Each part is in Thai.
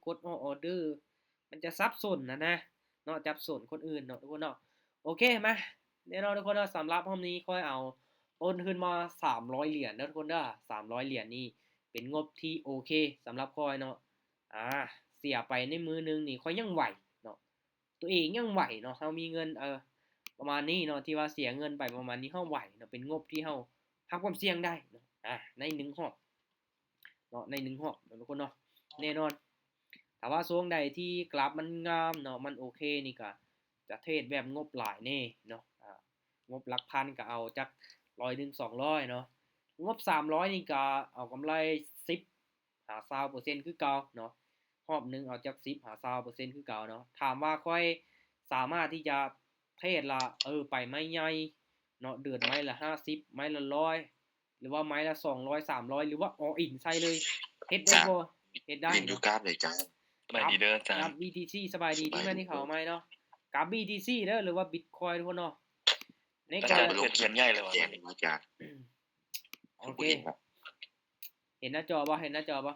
กดออเดอร์มันจะซับซ้อนนะเนาะจับซ้อนคนอื่นเนาะทุกคนเนาะโอเคมาแน่นอนทุกคนเนาะสำหรับรอบนี้ค่อยเอาโอนคืนมา300เหรียญเนาะทุกคนเด้อ300เหรียญนี่เป็นงบที่โอเคสำหรับค่อยเนาะเสียไปในมือนึงนี่ค่อยยังไหวเนาะตัวเองยังไหวเนาะเรามีเงินประมาณนี้เนาะที่ว่าเสียเงินไปประมาณนี้เฮาไหวเนาะเป็นงบที่เฮารับความเสี่ยงได้เนาะใน1รอบเนาะใน1รอบเนาะทุกคนเนาะแน่นอนถ้าว่าช่วงใดที่กราฟมันงามเนาะมันโอเคนี่ก็จะเทรดแบบงบหลายแน่เนาะงบหลักพันก็เอาจัก100ถึง200เนาะงบ300นี่ก็เอากำไร10หา20%คือเก่าเนาะรอบนึงเอาจัก10หา20%คือเก่าเนาะถามว่าค่อยสามารถที่จะเทรดละไปไม้ใหญ่เนาะเดือนไม้ละ50ไม้ละ100หรือว่าไม้ละ200 300หรือว่า all in ใส่เลยเฮ็ดได้บ่เฮ็ดได้เรียนอยู่ เนาะ กราฟเลยจ้า สบายดีเด้ออาจาร กับ ย์ BTC สบายดีที่แม่นที่เขาเอาไหมเนาะกับ BTC เด้อหรือว่า Bitcoin ทุกคนเนาะใน อา การ จารย์เขียนใหญ่เลยว่ะ แจ้งอาจารย์ โอเคเห็นหน้าจอป่ะเห็นหน้าจอป่ะ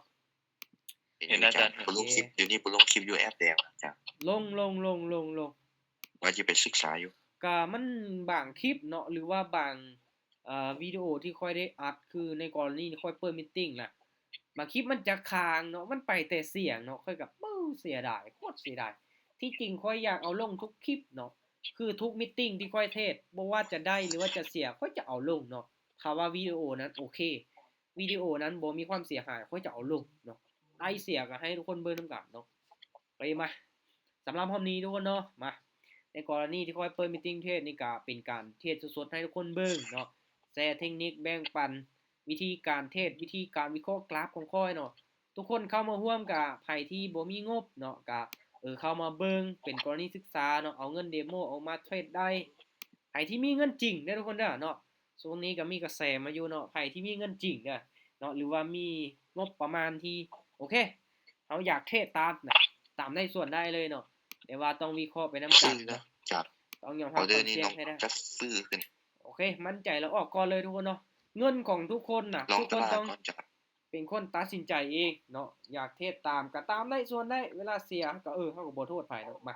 เห็นอาจารย์ บุลงคลิปเดี๋ยวนี้บุลงคลิปอยู่แอปแดงอาจารย์ ลงว่าจะไปศึกษาอยู่ ก็มันบางคลิปเนาะหรือว่าบางวิดีโอที่ค่อยได้อัดคือในกรณีที่ค่อยเปิดมีตติ้งน่ะบางคลิปมันจะค้างเนาะมันไปแต่เสียงเนาะค่อยกับเสียดายโคตรเสียดายที่จริงค่อยอยากเอาลงทุกคลิปเนาะคือทุกมีตติ้งที่ค่อยเทศบ่ว่าจะได้หรือว่าจะเสียค่อยจะเอาลงเนาะถ้าว่าวิดีโอนั้นโอเควิดีโอนั้นบ่มีความเสียหายค่อยจะเอาลงเนาะไอเสียก็ให้ทุกคนเบิ่งนำกันเนาะไปมาสำหรับรอบนี้ทุกคนเนาะมาในกรณีที่ค่อยเปิดมีตติ้งเทศนี่ก็เป็นการเทศสดๆให้ทุกคนเบิ่งเนาะแชร์เทคนิคแบ่งปันวิธีการเทศวิธีการวิเคราะห์กราฟของค่อยเนาะทุกคนเข้ามาร่วมกับไผที่บ่มีงบเนาะก็เข้ามาเบิ่งเป็นกรณีศึกษาเนาะเอาเงินเดโมออกมาเทรดได้ไผที่มีเงินจริงเด้อทุกคนเด้อเนาะช่วงนี้ก็มีกระแสมาอยู่เนาะไผที่มีเงินจริงเด้อเนาะหรือว่ามีงบประมาณที่โอเคเฮาอยากเทรดตามนะตามได้ส่วนได้เลยเนาะแต่ว่าต้องวิเคราะห์ไปนำกันเนาะ จัด ต้องยอม อ รั อบ เด ค อ วาม ร์นี้ เสี่ย น้ ง อง ให้ได้ จะซื้อขึ้น โอเคมั่นใจแล้วออกก่อนเลยทุกคนเนาะเงินของทุกคนน่ะ ลอง ทุก ต คน ลาด ต้อง ก่อนจัด เป็นคนตัดสินใจเองเนาะอยากเทศตามก็ตามได้ส่วนได้เวลาเสียก็เฮาก็บ่โทษไผเนาะมา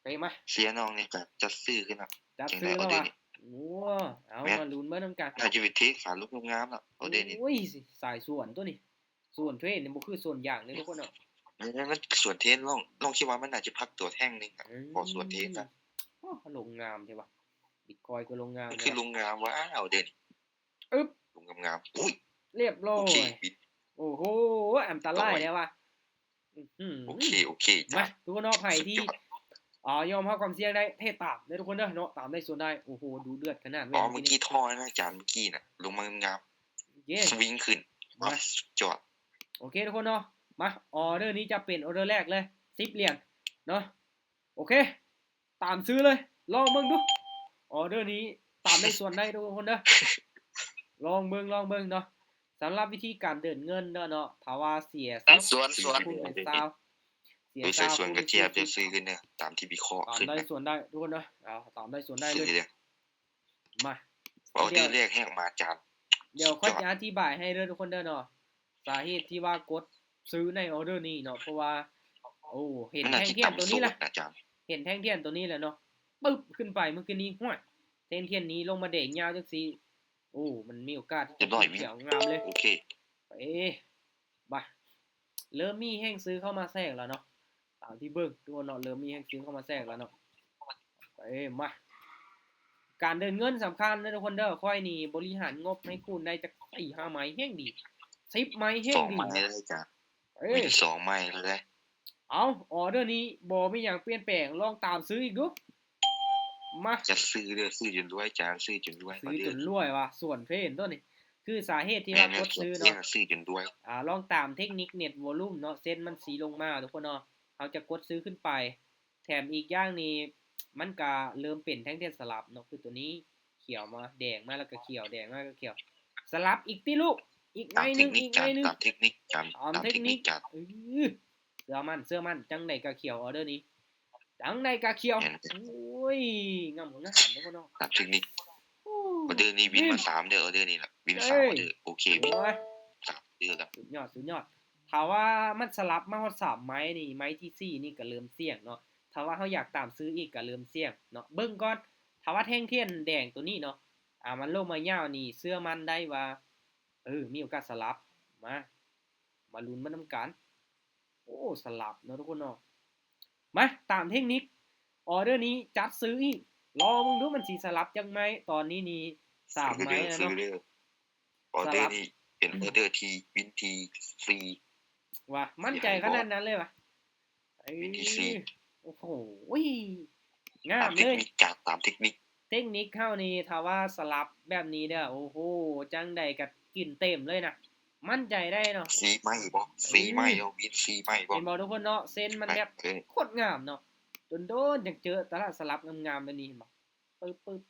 ไปมา เสียน้องนี่ก็จะซื้อขึ้นครับ จับ จัง ซื้ ได๋ อ ออ แล้ว เดอ ว่ะ ร์นี้ โอ้เอามาลุ้นเบิ่งนำกัน น่าจะไปเทคขาลูกงามแล้วออเดอร์นี้ โอ้ยสายส่วนตัวนี้ส่วนเทรดนี่บ่คือส่วนอย่างเลยทุกคนเนาะ มันส่วนเทนลองคิดว่ามันน่าจะพักตัวแท่งนึงครับพอส่วนเทนนะ ลงงามใช่ป่ะ Bitcoin ก็ลงงาม มันคือลุงงามว้าวเด่น อึ๊บ ลุงงามอุ้ย เรียบร้อ โอเค ย บิด โอ้โหอันตรายแล้วว่ะโอเคจ้ะ มาทุกคนเนาะไผที่ยอมรับความเสี่ยงได้เทศตามเด้อทุกคนเด้อเนาะตามได้ส่วนได้โอ้โหดูเดือดขนาด อ๋อเมื่อกี้ท่อนะอาจารย์เมื่อกี้น่ะลงมางาม เย้ สวิงขึ้นจอด โอเคทุกคนเนาะมาออเดอร์นี้จะเป็นออเดอร์แรกเลย10เหรียญเนาะโอเคตามซื้อเลยลองเบิ่งดูออเดอร์นี้ตามได้ส่วนได้ทุกคนเด้อลองเบิ่งเนาะสำหรับวิธีการเดินเงินเนาะถ้าว่าเสีย สวน คูณเป็นซาวเสีย โดย ซาว ส่วนกระเจี๊ยบจะซื้อขึ้นเนี่ยตามที่วิเคราะห์ ตาม ขึ้น ได้ นะ ส่วนได้ทุกคนเนาะตามได้ส่วนได้เล ซื้อย เลย มา ออเดอร์แรกแห้งมาอาจารย์ เดี๋ยวค่อยจะอธิบายให้เด้อทุกคนเด้อเนาะสาเหตุที่ว่ากดซื้อในออเดอร์นี้เนาะเพราะว่าเห็น มันน่า แท่ง จะ เทียนตัวนี้ ต่ำสุด ล่ะ อาจารย์ เห็นแท่งเทียนตัวนี้แหละเนาะปึ๊บขึ้นไปเมื่อกี้นี้ห้วยแท่งเทียนนี้ลงมาแดงยาวจังซี่มันมีโอกาสที่จะเขียวงามเลย โอเค บ่เริ่มมีแห้งซื้อเข้ามาแทรกแล้วเนาะตามที่เบิ่งทุกคนเนาะเริ่มมีแห้งซื้อเข้ามาแทรกแล้วเนาะมาการเดินเงินสำคัญนะทุกคนเด้อค่อยนี่บริหารงบให้คุณได้จัก 4-5 ไม้แห้งดี10ไม้แห้ง 2 ดี ไม้เลยอาจารย์ มี มี2ไม้เลย เอาออเดอร์นี้บ่มีหยังเปลี่ยนแปลงลองตามซื้ออีกดูมา จะซื้อเด้อซื้อจนรวยอาจารย์ซื้อจนรวย ซื้อจนรวยว่ะส่วนเทรนตัวนี้คือสาเหตุที่ว่ากดซื้อเนาะ ซื้อจนรวย ลองตามเทคนิคเน็ตวอลลุ่มเนาะเส้นมันสีลงมาทุกคนเนาะเขาจะกดซื้อขึ้นไปแถมอีกอย่างนี้มันก็เริ่มเป็นแท่งเทียนสลับเนาะคือตัวนี้เขียวมาแดงมาแล้วก็เขียวแดงมาแล้วก็เขียวสลับอีกติลูกอีก ตาม ไม้ เท นึ ค ง นิค อีก จั ไม้ ด นึง ตามเทคนิคจัด ตาม ตาม เท เท ค ค นิ นิ ค คจัด เสื้อมันจังไดก็เขียวออเดอร์นี้จังไดก็เขียวโอ้ยงามทุกคนเนาะ ตามเทคนิคออเดอร์นี้วินมา3เด้อออเดอร์นี้ล่ะวิน3ออเดอร์โอเควิน โอ้ย 3เดือนแล้ว สุดยอด ถ้าว่ามันสลับมาฮอด3ไม้นี่ไม้ที่4นี่ก็เริ่มเสี่ยงเนาะถ้าว่าเราอยากตามซื้ออีกก็เริ่มเสี่ยงเนาะเบิ่งก่อนถ้าว่าแท่งเทียนแดงตัวนี้เนาะมันลงมายาวนี่เชื่อมั่นได้ว่ามีโอกาสสลับมาลุ้นมานำกันโอ้สลับเนาะทุกคนเนาะมาตามเทคนิคออเดอร์นี้จัดซื้ออีกรอมึงดูมันสิสลับจังไหมตอนนี้นี่3ไม้แล้ว ซื้อ เนาะ เด้อออเดอร์นี่เป็นออเดอร์ที่วินทีฟรี ว่ามั่นใจขนาดนั้นเลยวะ วินทีซี โอ้โหงา ตาม ม เท เล ค ย นิคจากตามเทคนิค เทคนิคเข้านี่ถ้าว่าสลับแบบนี้เด้อโอ้โหจังใดก็กินเต็มเลยนะมั่นใจได้เนาะ สีไหมบ่สีไหมเอาวินสีไหมบ่ เห็นบ่ทุกคนเนาะเส้นมันแบบโคตรงามเนาะโดนๆจังเจอตลาดสลับงามๆแบบนี้เห็นบ่ปึ๊บ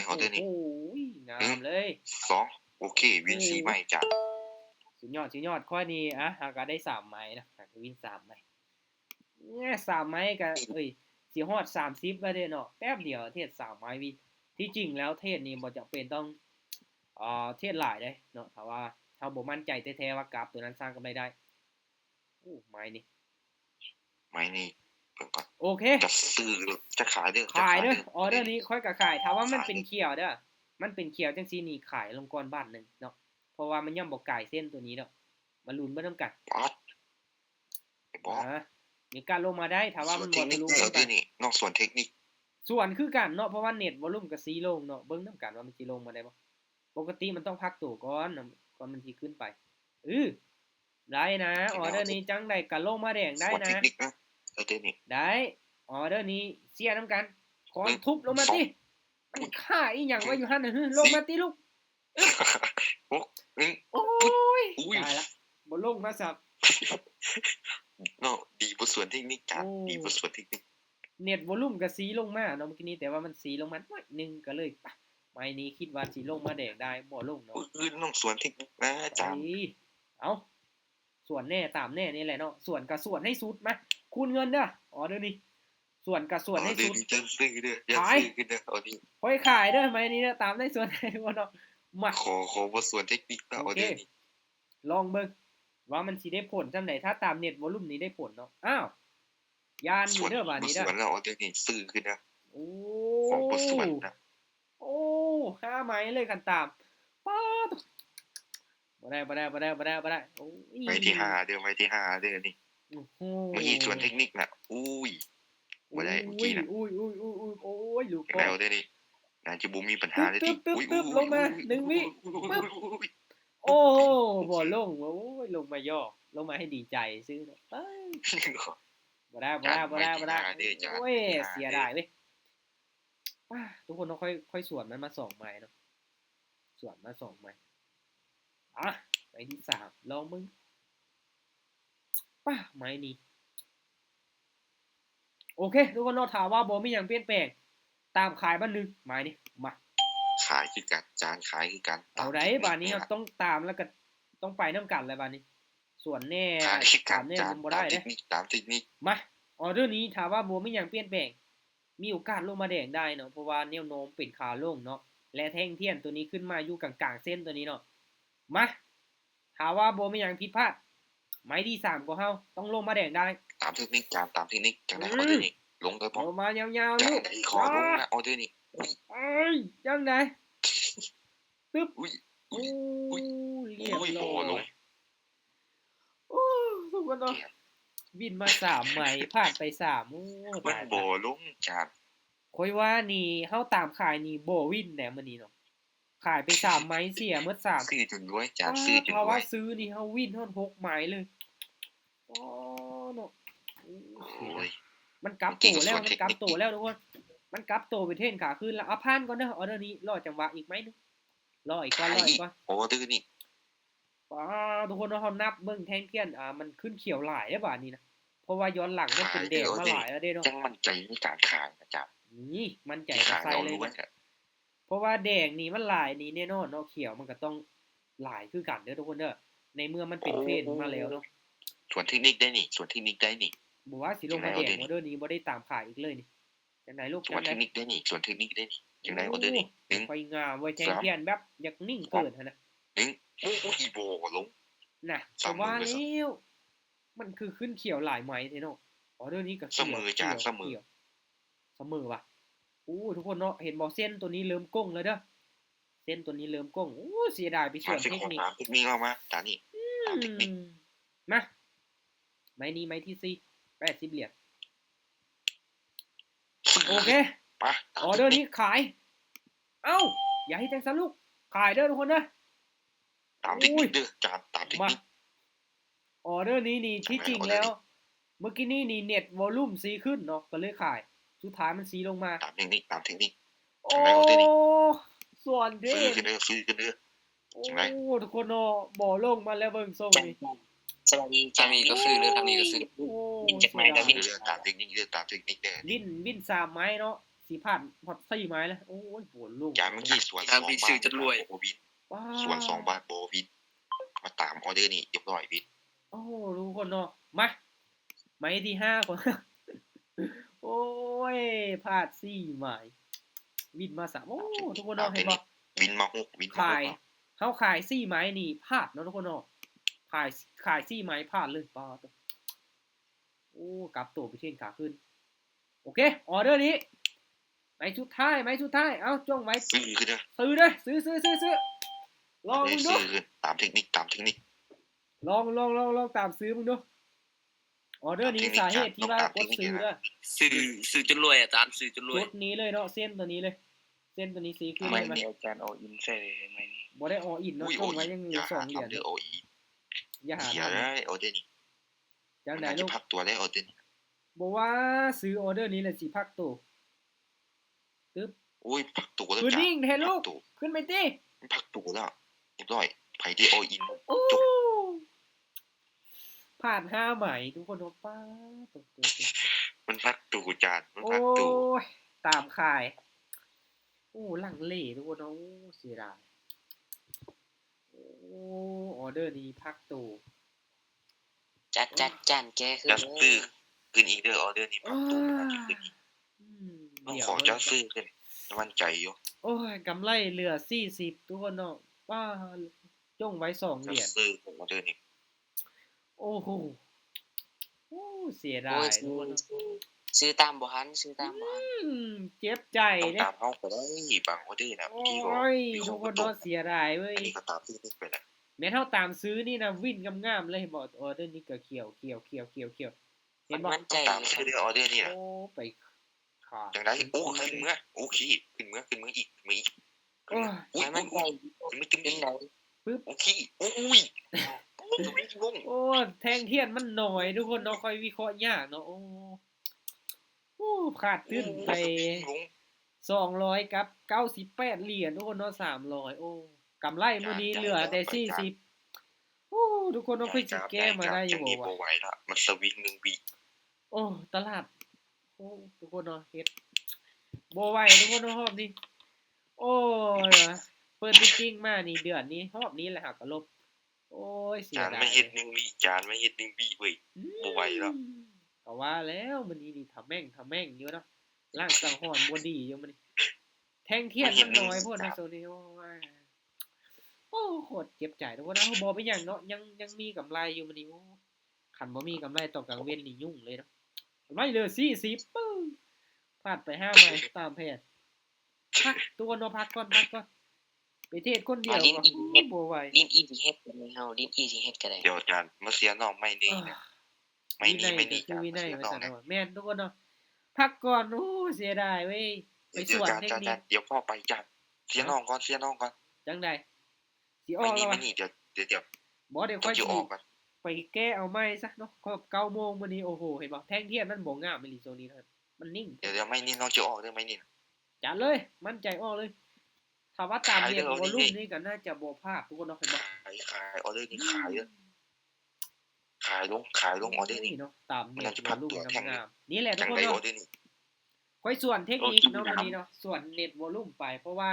โอ้โหงามเลย 2โอเควินสีไหมจาก สุดยอดข้อนี้หาก็ได้3ไม้นะหาก็วิน3ไม้เนี่ย3ไม้ก็สิฮอด30แล้วเด้เนาะแป๊บเดียวเทศ3ไม้วินที่จริงแล้วเทศนี่บ่จำเป็นต้องเทศหลายเด้เนาะถ้าว่าเฮาบ่มั่นใจแท้ๆว่ากราฟตัวนั้นสร้างกำไรได้โอ้ไม้นี่ ไหมนี่เพิ่นก่อน โอเค จะซื้อจะขายเด้อ ขายเด้อออเดอร์นี้ค่อยก็ขายถ้าว่ามันเป็นเขียวเด้อมันเป็นเขียวจังซี่นี่ขายลงก่อนบาทนึงเนาะเพราะว่ามันยังบ่กลายเส้นตัวนี้เนาะมาลุ้นบ่นำกัน บอส มีการลงมาได้ถ้าว่ามันบ่ได้ลง เอ กั อน นี่นอกส่วนเทคนิค ส่วนคือกันเนาะเพราะว่าเน็ตวอลลุ่มก็สีลงเนาะเบิ่งนำกันว่ามันสิลงมาได้บ่ปกติมันต้องพักตัวก่อนก่อนมันสิขึ้นไปได้นะออเดอร์นี้จังได๋ก็ลงมาแดงได้ ส่วน นะ เทคนิคนะเทคนิค ได้ออเดอร์นี้เสียนำกันขอทุบลงมาติมันค่าอีหยังว่าอยู่หั่นน่ะลงมาติลูก โอ้ยตายละบ่ลงมาซับ เนาะดีบ่ส่วนเทคนิคจัดดีบ่ส่วนเทคนิค เน็ตวอลลุ่มก็สีลงมาเนาะเมื่อกี้นี้แต่ว่ามันสีลงมาหน่อยนึงก็เลยไม้นี้คิดว่าสิลงมาแดงได้บ่ลงเนาะ นอกส่วนเทคนิคนะอาจารย์ เอาส่วนแน่ตามแน่นี่แหละเนาะส่วนกับส่วนให้สุดมาคูณเงินเด้ออ๋อเดี๋ยวนี้ส่วนกับส่วนให้สุด จะซื้อเด้ออย่าซื้อกันเด้อเอาดิ ค่อยขายเด้อไม้นี้เด้อตามได้ส่วนให้บ่เนาะมา ขอบ่ส่วนเทคนิคนะเอาเด้อนี่ ลองเบิ่งว่ามันสิได้ผลจังได๋ถ้าตามเน็ตวอลลุ่มนี้ได้ผลเนาะอ้าวยานอยู่เด้อบาดนี้เด้อ ส่วนแล้วเอาเด้อนี่ซื้อขึ้นนะ โอ้ ของบ่ส่วนนะ โอ้5ไม้เลยกันตามป๊าดบ่ได้โอ้ย ไม้ที่5เด้อไม้ที่5เด้อนี่ โอ้โห เมื่อกี้ส่วนเทคนิคน่ะอุ้ยบ่ได้เมื่อกี้น่ะ อุ้ยโอ้ยลูก แล้วเด้อนี่น่าจะบ่มีปัญหาเลยที่ ตึ๊บลงมา1วิปึ๊บโอ้บ่ลงโอ้ยลงมาย่อลงมาให้ดีใจซื้อเนาะเอ้ยบ่ได้โอ้ยเสียดายเว้ยทุกคนต้องค่อยสวนมันมา2ไม้เนาะสวนมา2ไม้ไม้ที่3ลองมึงไม้นี้โอเคทุกคนเนาะถามว่าบ่มีหยังเปลี่ยนแปลงตามขายบ้านนึงไม้นี้มา ขายคือกันจานขายคือกัน เอาได้บาดนี้ครับต้องตามแล้วก็ต้องไปนำกันเลยบาดนี้ ส่วนแน่ ขายคือกัน แน่ จาน มันบ่ได้ ตามเท เด้ คนิคตามเทคนิค มาออเดอร์นี้ถามว่าบ่มีหยังเปลี่ยนแปลงมีโอกาสลงมาแดงได้เนาะเพราะว่าแนวโน้มเป็นขาลงเนาะและแท่งเทียนตัวนี้ขึ้นมาอยู่กลางๆเส้นตัวนี้เนาะมาถามว่าบ่มีหยังผิดพลาดไม้ที่3ของเฮาต้องลงมาแดงได้ ตามเทคนิคจานตามเทคนิคจังได๋เอาเด้อนี่ลงได้บ่ ลงมายาวๆ จั ลู ง ก ได๋ขอลงนะเอาเด้อนี่ เอ้ยจังได๋ตึ๊บ อุ้ย โอ้เรียบ อุ้ย ร้ บ่ล อง ยโอ้ทุกคนเนาะวินมา3ไม้ผ่านไป3โอ้ มัน ตาย บ่ลงจาน ค่อยว่านี่เฮาตามขายนี่บ่วินแหน่มื้อนี้เนาะขายไป3ไม้เสียหมด3 ซื้อจนรวยจานซื้อจน เพราะ รว ว่าย ซื้อนี่เฮาวินฮอด6ไม้เลยอ๋อเนาะ โอ้ย มันกลับตัวแล้วทุกคนมันกลับตัวไปเทรนขาขึ้นแล้วเอาผ่านก่อนเด้อออเดอร์นี้รอจังหวะอีกไหมนึงรออีกก่อน โอ้ดื้อนี่ ทุกคนเฮานับเบิ่งแท่งเทียนมันขึ้นเขียวหลายบาดนี้นะเพราะว่าย้อนหลังมันเป็นแดงมาหลายแล้วเด้เนาะ จังมั่นใจในการขายนะจ๊ะ นี่มันใจ ขาย ใส่ เรา เลย รู้ว่า นะเพราะว่าแดงนี่มันหลายนี่แน่นอนเนาะเขียวมันก็ต้องหลายคือกันเด้อทุกคนเด้อในเมื่อมันเป็นเทรนมาแล้วเนาะ ส่วนเทคนิคได้นี่ส่วนเทคนิคได้นี่ บ่ว่าสิลงมาแดงออเดอร์นี้บ่ได้ตามขายอีกเลยนี่จังได๋ลูก ส่วนเทคนิคได้นี่ส่วนเทคนิคได้นี่จังได๋ออเดอร์นี่1 ค่อยงามไว้แท่งเทียนแบบอยากนิ่งเกินหั่นน่ะ 1โอ้ยบ่ลง น่ะว่าแล้ว มันคือขึ้นเขียวหลายไม้เนาะออเดอร์นี้ก็เขียว เสมอจาน ขียว เสมอ ขียวเสมอว่ะอู้ทุกคนเนาะเห็นบอกเส้นตัวนี้เริ่มก้งแล้วเด้อเส้นตัวนี้เริ่มก้งอู้เสียดายไปส่วน สิ เทค ขอ นิค ถามเทคนิคมาจานนี่ถามเทคนิค มาไม้นี้ไม้ที่สี่80 เหรียญโอเค มา ออเดอร์นี้ขาย เอ้าอย่าให้แจ้งสลูกขายเด้อทุกคนนะ ตามเทคนิคเด้อจานตามเทค มา นิค ออเดอร์นี้นี่ที่จริงแล้ว เมื่อกี้นี่เน็ตวอลลุ่มซีขึ้นเนาะก็เลยขาย สุดท้ายมันซีลงมา ตามเทคนิคตามเทคนิค โอ้ ทำไมออเดอร์นี้ ส่วนเด่ ซื้อน กันเด้อซื้อกันเด้อ โอ้ ใช่ไหม ทุกคนเนาะบ่อลงมาแล้วเบิ่งทรงนี่ สวัสดี ทางนี้ก็ซื้อเลยทางนี้ก็ซื้อ โอ้ บินจากไม้กับบิน เรื่องตามเทคนิคเด้อตามเทคนิคเด้อ วิน3 ไม้เนาะสีผ่านพอด4 ไม้แล้วโอ้ยบ่ลง จานเมื่อกี้ส่วน ทางพี่ซื้อจะรวย โบวิน ว้า ส่วน2 บาทโบวินมาตามออเดอร์นี้เรียบร้อยวิน โอ้ทุกคนเนาะมาไม้ที่5ก่อน โอ้ยพลาด4 ไม้วินมา3โอ้ทุกคนเนาะเห็นบ่ วินมา6วินมา ขาย 6 เขาขาย4 ไม้นี่พลาดเนาะทุกคนเนาะขาย4 ไม้พลาดเลยป้าตัวโอ้กลับตัวไปเช่นขาขึ้นโอเคออเดอร์นี้ไม้สุดท้ายเอาจ้องไว้ ซื้อขึ้นเด้อ ซื้อเด้อซื้อลองมึงดู ซื้อขึ้นตามเทคนิคตามเทคนิค ลองตามซื้อมึงดูออเดอร์นี้สาเหตุที่ว่ากดซื้อเด้อ ซื้อจนรวยอาจารย์ซื้อจนรวย กดนี้เลยเนาะเส้นตัวนี้เลย เส้นตัวนี้สีขึ้น ไม่ เลยไหม นี่อาจารย์เอาอินใส่เลยไม่นี่ บ่ได้ออินเนาะ อุ้ย จ้องไว้ยังเหลื อย่า อ2 เหรียญ ทำเด้อโอ้ย อย่าหา อย่า ทำ ได้ออเดอร์นี้ จัง มัน ได น่า ลู จะ ก พักตัวได้ออเดอร์นี้ บอกว่าซื้อออเดอร์นี้แหละสิพักตัวตึ๊บ อุ้ยพักตัวแล้ว คือ จ้ะ นิ่งแทนลูก พัตัว ขึ้นไปติ มันพักตัวแล้วเรียบร้อยไผที่โออิน โอ้ จบ ผ่าน5 ไหมทุกคนโอ้ป้าตก มันพักตัวจานมัน โอ้ พักตัวย ตามขายโอ้หลังเลทุกคนโอ้เสียดายโอ้ออเดอร์นี้พักตัว จัดจานแกคือ จะซื้อขึ้นอีกเด้อออเดอร์นี้พักตัวมันน่าจะขึ้นอีก อืม ต้อง เดี๋ยว ขอจะซื้อขึ้นมั่นใจอยู่ โอ้ยกำไรเหลือ40ทุกคนเนาะป้าจ้องไว้2 เห จะ รียญ ซื้อของออเดอร์นี้ โอ้โหโอ้เสียดา โอ้ ย ย ทุกคนเนาะ ซื้อตามบ่ฮันซื้อตามบ่ฮัน เจ็บใจ ต้อง เนี่ย ตามเฮาก็ได้บางออเดอร์นะ โอ้ บางทีก็ ย มีข ทุ อก ง ค บ่ น ตร เนาะ ง เสียดายเว้ย อันนี้ก็ตามที่นึกไปนะ แม้เท่าตามซื้อนี่นะวิ่นงามๆเลยบอกออเดอร์นี้ก็เขียวเห็นบอก มั่นใจ ตามซื้อเด้อออเดอร์นี่นะ โอ้ไปขาด จังได๋โอ้ขึ้นเมื่อโอเคขึ้นเมื่ออีกขึ้นอีก โอ้ย อุ้ย มั่นใจ ไม่ตึง เป็น อีก ได โอเคอุ้ยตรงนี้งง โอ้แทงเทียนมันหน่อยทุกคนเนาะค่อยวิเคราะห์ยากเนาะโอ้ขาดขึ้นไป งง 200กับ98 เหรียญทุกคนเนาะ300โอ้กำไรมื้อนี้เหลือแต่40โอ้ทุกคนเนาะค่อยสิแก้มาได้อยู่ บ่ บ่ บ่ วะ ไหวละมันสวิง1วิ โอ้ตลาดโอ้ทุกคนเนาะเฮ็ดบ่ไหวทุกคนเนาะรอบนี้โอ้ยเปิดมิทติ้งมานี่เดือนนี้รอบนี้แหละหักก็ลบโอ้ยเสีย จาน ดาย ไม่เฮ็ด1วิจานไม่เฮ็ด1วิเว้ย บ่ไหวแล้ว ก็ว่าแล้วมื้อนี้นี่ทำแม่งอยู่เนาะร่างสังหรณ์บ่ดีอยู่มื้อนี้แทงเทียนมันน้อยโพดในโซนนี้โอ้ยโอ้โคตรเจ็บใจทุกคนนะบ่เป็นหยังเนาะยังมีกำไรอยู่มื้อนี้โอ้คันบ่มีกำไรตอนกลางเว้นนี่ยุ่งเลยเนาะไม่เหลือ40ปึ้งพลาดไป5ใบตามแผนพักตัวเนาะพักก่อนไปเทศคนเดียวก็บ่ไหว ลิ้นอีสิเฮ็ดกันเฮาลิ้นอีสิเฮ็ดก็ได้ เดี๋ยวจานมาเสียน้องไม่นี่นะไม่นี่ คือ จาน วิ มา นัย เสีย ไว้ น้อง ซะ นะ เนาะแม่นทุกคนเนาะพักก่อนโอ้เสียดายเว้ยไป เดี๋ ส ยว วน จาน เทค จาน นิค เดี๋ยวพ่อไปจานเสียน้องก่อน จังได๋สิออ ไม่ ก นี่ แล้ว ไม่นี่เดี๋ยว บ่เดี๋ยว ต้ ค่ อ อง ย จะ สิ ออกกัน ไปแก้เอาใหม่ซะเนาะครบ9โมงมื้อนี้โอ้โหเห็นบ่แท่งเทียนมันบ่งามอีหลีโซนี้นะครับมันนิ่ง เดี๋ยวไม่นี่น้องจะออกได้ไหมนี่ จัดเลยมั่นใจออกเลยถ้าว่าตามเรียน ขายเด้อ วอลลุ่ม นี่ นี่ก็น่าจะบ่พลาดทุกคนเนาะเห็นบ่ ขายออเดอร์นี้ขายลงออเดอร์นี้ เนาะตาม มัน เน็ น่า ต จะ ว พั อก ลลุ่ม ตัวแท่ง งามๆนี่แหละทุ จั ก ง คน ไดอ เนาะ อเดอร์นี้ ค่อยส่วนเทคนิคเนาะวันนี้เนาะส่วนเน็ตวอลลุ่มไปเพราะว่า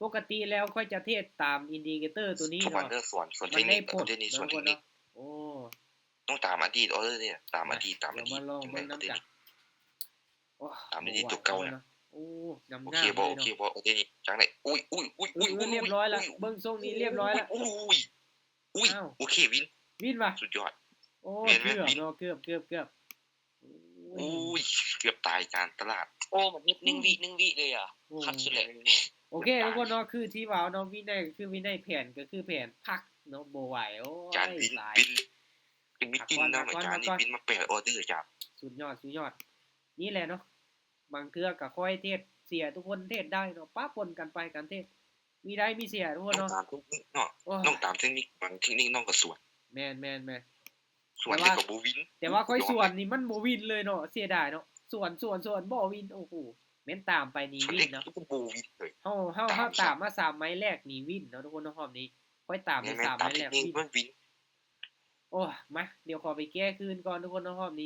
ปกติแล้วค่อยจะเทศตามอินดิเคเตอร์ตัวนี้ ทุกวัน เนาะ เรื่องส่วนเท มั คน นิ ได้ ค ผ อ ล อเดอร์นี้ส่วน ทุก เท ค คน นิค เนาะโอ้ ต้องตามอดีตออเดอร์เนี่ยตามอดีต เดี๋ยวมาลองเบิ่ง ออเดอ น้ำ ร์ กัน นี้ โอ้ ตามนี้ตัวเก่านะ โอ้งาม โอ ๆ เค เลย บ่โอเค เนาะ บ่ออเดอร์นี้จังไดอุ้ย เรียบร้อยแล้วเบิ่งทรงนี้เรียบร้อยแล้ว อุ้ยโอเควิน วินว่ะ สุดยอด โอ้ แม่น เกือบ วิน เนาะเกือบโอ้ อุ้ ย ยเกือบตายกลางตลาด โอ้มันนิด1 วิเลยอ่ะ โอ้ คักสุดเลย โอเคทุกคนเนาะคือที่ว่าเนาะวินัยคือวินัยแผนก็คือแผนพักเนาะบ่ไหวโอ้ จาน ย บิน ตาย บินเป็นมิตติ้งเนาะ พักก่อน อาจารย์นี่ พักก่อน บินมาเปิดออเดอร์จ้ะ สุดยอดนี่แหละเนาะบางเทื่อก็ค่อยเทศเสียทุกคนเทศได้เนาะป้าปนกันไปกันเทศมีได้มีเสียทุกคน น้อง เนาะ ตามเทคนิคเนาะ โอ้ย น้องตามเทคนิคบางเทคนิคน้องก็สวน แม่น สวน แต่ ได้ ว่า กับบ่วิน แต่ว่าค่อยส่วนนี่มันบ่วินเลยเนาะเสียดายเนาะส่วนบ่วินโอ้โหแม่นตามไปนี่ สวน วิ เล็ น ก เนาะ ก็บ่วินเลย เฮาตามมา3ไม้แรกนี่วินเนาะทุกคนเนาะรอบนี้ค่อยตาม แม่ ใน น 3 ตาม ไม้ เท แร ค ก นิค วิน มันวิน โอ้ยมาเดี๋ยวขอไปแก้คืนก่อนทุกคนเนาะรอบนี้